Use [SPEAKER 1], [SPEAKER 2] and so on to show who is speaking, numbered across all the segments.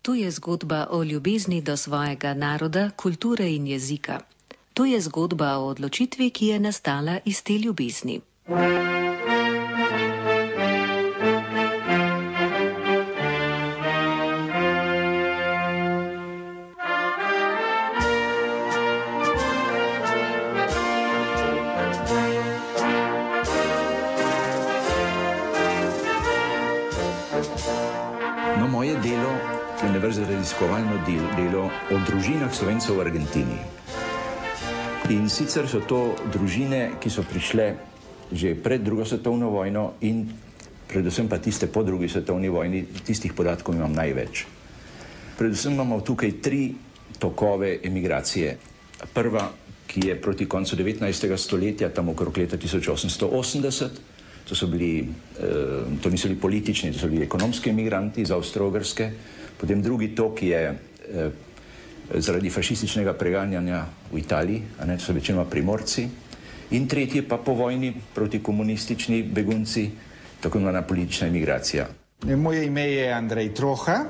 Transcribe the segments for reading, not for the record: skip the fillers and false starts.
[SPEAKER 1] Tu je zgodba o ljubezni do svojega naroda, kulture in jezika. Tu je zgodba o odločitvi, ki je nastala iz te ljubezni.
[SPEAKER 2] No, moje delo je univerza raziskovalno delo o družinah Slovencev v Argentini. In sicer so to družine, ki so prišle že pred drugo svetovno vojno in predvsem pa tiste po drugi svetovni vojni, tistih podatkov imam največ. Predvsem imamo tukaj 3 tokove emigracije. Prva, ki je proti koncu 19. stoletja, tam okrog leta 1880, to niso bili politični, to so bili ekonomski emigranti iz Avstro-Ogrske. Potem drugi tok je zaradi fašističnega preganjanja v Italiji, to so večinoma Primorci. In tretji pa po vojni protikomunistični begunci, tako imenovana politična emigracija.
[SPEAKER 3] Moje ime je Andrej Troha,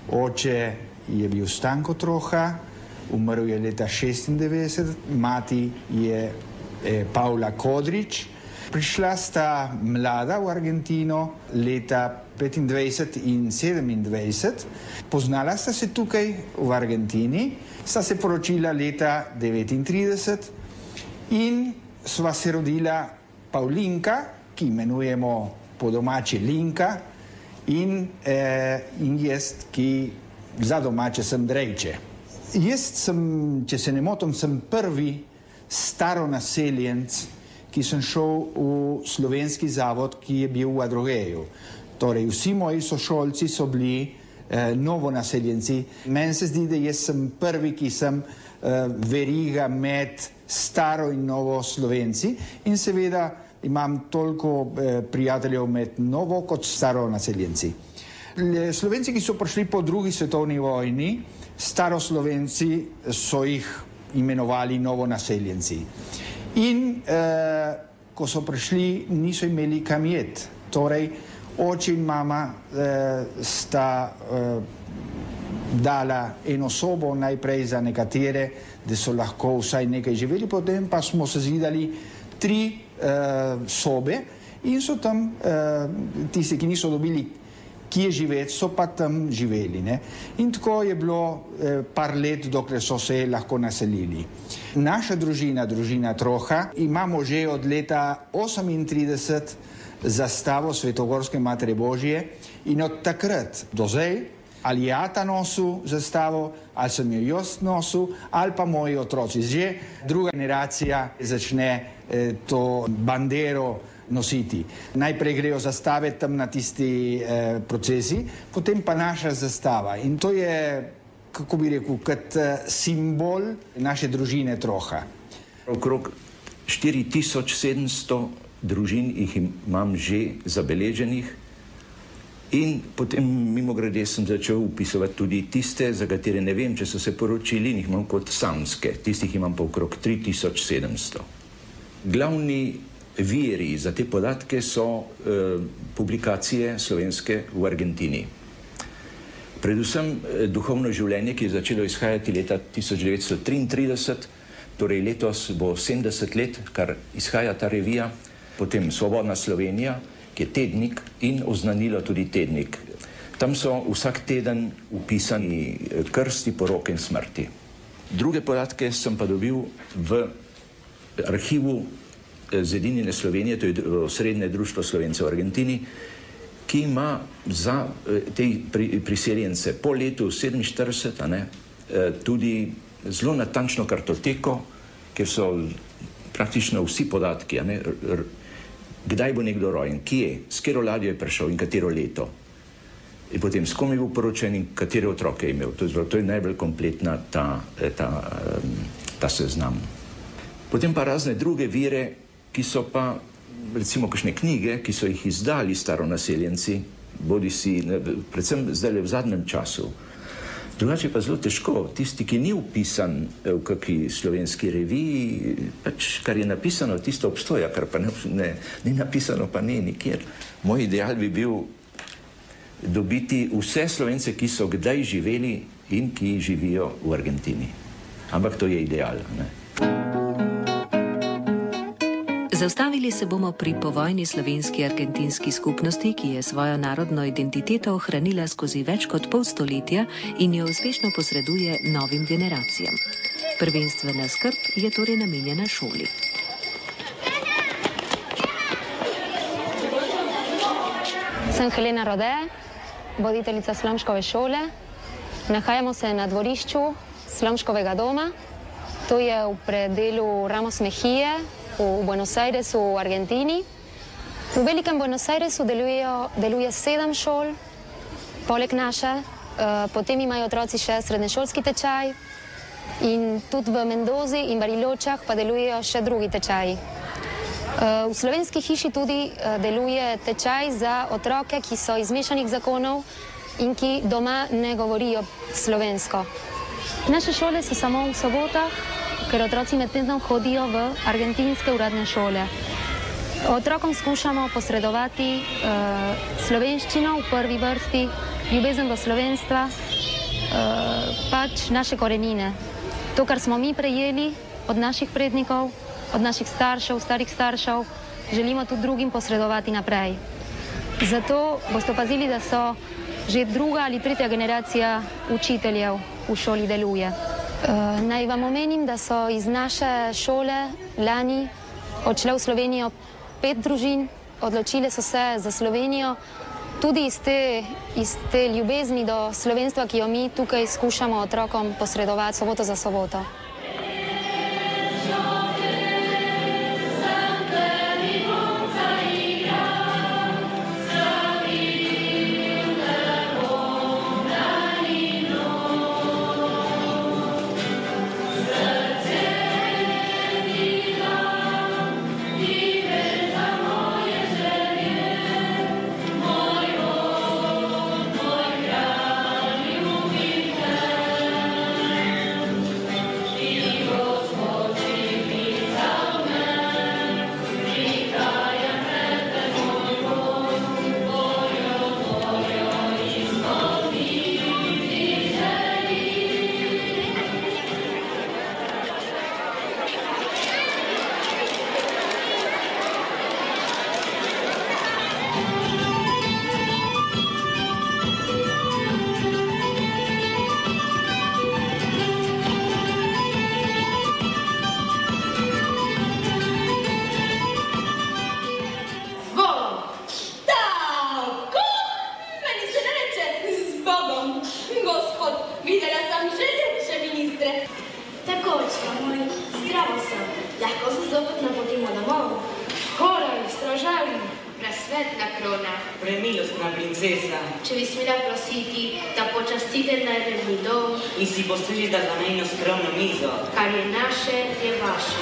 [SPEAKER 3] oče je bil Stanko Troha, umrl je leta 1996, mati je Pavla Kodrič. Prišla sta mlada v Argentino leta 25 in 27. Poznala sta se tukaj v Argentini, sta se poročila leta 39 in sva se rodila Pavlinka, ki imenujemo po domači Linka, in jaz, ki za domače sem Drejče. Jaz sem, če se ne motim, sem prvi staronaseljenec, ki sem šel v slovenski zavod, ki je bil v Adrogeju. Torej, vsi moji sošolci so bili novonaseljenci. Meni se zdi, da jaz sem prvi, ki sem veriga med staro in novo Slovenci in seveda imam toliko prijateljev med novo kot staro naseljenci. Slovenci, ki so prišli po drugi svetovni vojni, staroslovenci so jih imenovali novonaseljenci. In ko so prišli, niso imeli kam jet. Torej, oče in mama sta dala eno sobo najprej za nekatere, da so lahko vsaj nekaj živeli, potem pa smo se zidali 3 sobe in so tam tisti, ki niso dobili kje živeti, so pa tam živeli. In tako je bilo par let, dokler so se lahko naselili. Naša družina, družina Troha, imamo že od leta 1938 zastavo Svetogorske Matere Božje in od takrat do zdaj ali Ata nosil zastavo, ali sem jo jaz nosil, ali pa moji otroci. Že druga generacija začne to bandero nositi. Najprej grejo zastave tam na tisti procesi, potem pa naša zastava. In to je, kako bi rekel, kot simbol naše družine Troha.
[SPEAKER 2] Okrog 4700 družin jih imam že zabeleženih in potem mimogrede sem začel upisovati tudi tiste, za katere ne vem, če so se poročili, in jih imam kot samske. Tistih imam pa okrog 3700. Glavni viri za te podatke so publikacije slovenske v Argentini. Predvsem duhovno življenje, ki je začelo izhajati leta 1933, torej letos bo 70 let, kar izhaja ta revija, potem Svobodna Slovenija, ki je tednik, in Oznanilo tudi tednik. Tam so vsak teden upisani krsti, poroke in smrti. Druge podatke sem pa dobil v arhivu Zedinjene Slovenije, to je Srednje društvo Slovencev v Argentini, ki ima za te priseljence po letu 1947 tudi zelo natančno kartoteko, kjer so praktično vsi podatki, kdaj bo nekdo rojen, kje, s katero ladjo je prišel in katero leto. In potem s kom je bil poročen in katere otroke je imel. To je najbolj kompletna ta seznam. Potem pa razne druge vire, ki so pa, recimo, kakšne knjige, ki so jih izdali staronaseljenci, bodisi, predvsem zdaj v zadnjem času. Drugače pa zelo težko. Tisti, ki ni upisan v kakšni slovenski reviji, pač kar je napisano, tisto obstoja, kar pa ni napisano, pa ne nikjer. Moj ideal bi bil dobiti vse Slovence, ki so kdaj živeli in ki živijo v Argentini. Ampak to je ideal, ne?
[SPEAKER 1] Zaustavili se bomo pri povojni slovenski argentinski skupnosti, ki je svojo narodno identiteto ohranila skozi več kot pol stoletja in jo uspešno posreduje novim generacijam. Prvenstvena skrb je torej namenjena šoli.
[SPEAKER 4] Sem Helena Rode, voditeljica Slomškove šole. Nahajamo se na dvorišču Slomškovega doma. To je v predelu Ramos Mejije v Buenos Airesu v Argentini. V velikem Buenos Airesu deluje 7 šol, poleg naše. Potem imajo otroci še srednješolski tečaj in tudi v Mendozi in Bariločah pa delujejo še drugi tečaji. V slovenski hiši tudi deluje tečaj za otroke, ki so iz mešanih zakonov in ki doma ne govorijo slovensko. Naše šole so samo v sobotah, ker otroci med tednom hodijo v argentinske uradne šole. Otrokom skušamo posredovati slovenščino v prvi vrsti, ljubezen do slovenstva, pač naše korenine. To, kar smo mi prejeli od naših prednikov, od naših staršev, starih staršev, želimo tudi drugim posredovati naprej. Zato boste opazili, da so že druga ali tretja generacija učiteljev v šoli deluje. Naj vam omenim, da so iz naše šole lani odšle v Slovenijo 5 družin, odločile so se za Slovenijo, tudi iz te ljubezni do slovenstva, ki jo mi tukaj skušamo otrokom posredovati soboto za soboto.
[SPEAKER 5] Presvetna krona,
[SPEAKER 6] premilostna princesa,
[SPEAKER 5] če bi smela prositi, da počastite najredni dom
[SPEAKER 6] in si poslužite za najno skromno mizo.
[SPEAKER 5] Kar je naše, je vaše.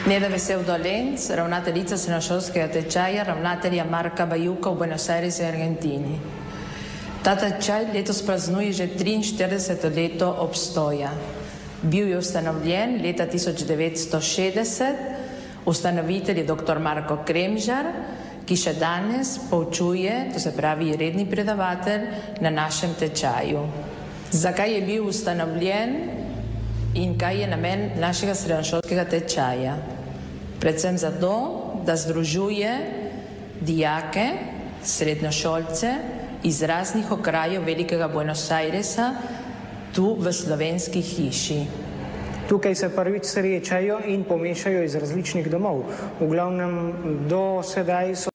[SPEAKER 7] Neda Vesel Dolenc, ravnateljica srednjošolskega tečaja, ravnatelja Marka Bajuka v Buenos Aires in Argentini. Ta tečaj letos praznuje že 43. leto obstoja. Bil je ustanovljen leta 1960, ustanovitelj je dr. Marko Kremžar, ki še danes poučuje, to se pravi redni predavatelj, na našem tečaju. Zakaj je bil ustanovljen in kaj je namen našega srednjošolskega tečaja? Predvsem zato, da združuje dijake, srednjošolce iz raznih okrajev velikega Buenos Airesa tu v slovenski hiši.
[SPEAKER 8] Tukaj se prvič srečajo in pomešajo iz različnih domov. V glavnem do sedaj so